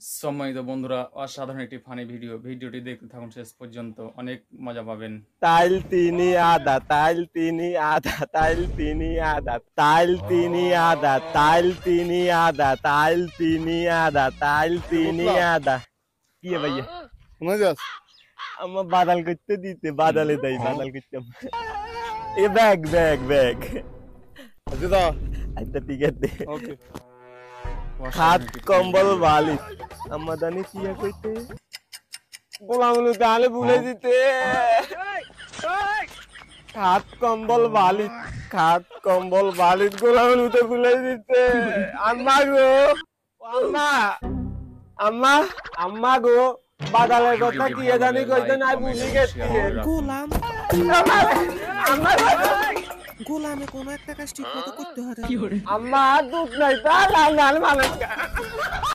সম্মানিত বন্ধুরা, অসাধারণ একটি ফানি ভিডিওটি দেখতে থাকুন শেষ পর্যন্ত, অনেক মজা পাবেন। তাইল তিনি আদা, তাইল তিনি আদা, তাইল তিনি আদা, তাইল তিনি আদা, তাইল তিনি আদা, তাইল তিনি আদা, তাইল তিনি আদা। কি ভাইয়া আমার বাদাল করতে দিতে, বাদালে দেয়, বাদাল করতে। এ ব্যাগ ব্যাগ ব্যাগ আচ্ছা ঠিক আছে। খাট কম্বল বালিশ আমাদানি কিয়া কইতে গোলামগুলো তাহলে ভুলে দিতে। খাট কম্বল বালিশ, খাট কম্বল বালিশ গোলামগুলো তো ভুলে দিতে। আম্মা গো, আম্মা, আম্মা, আম্মা গো, বাদালের কথা কি জানি কইতে নাই ভুলে গেছি। গোলাম আম্মা গোলামে কোনো একটা কাজ ঠিক মতো করতে হয়। আম্মা দুধ নাই তা লাল লাল মানুষ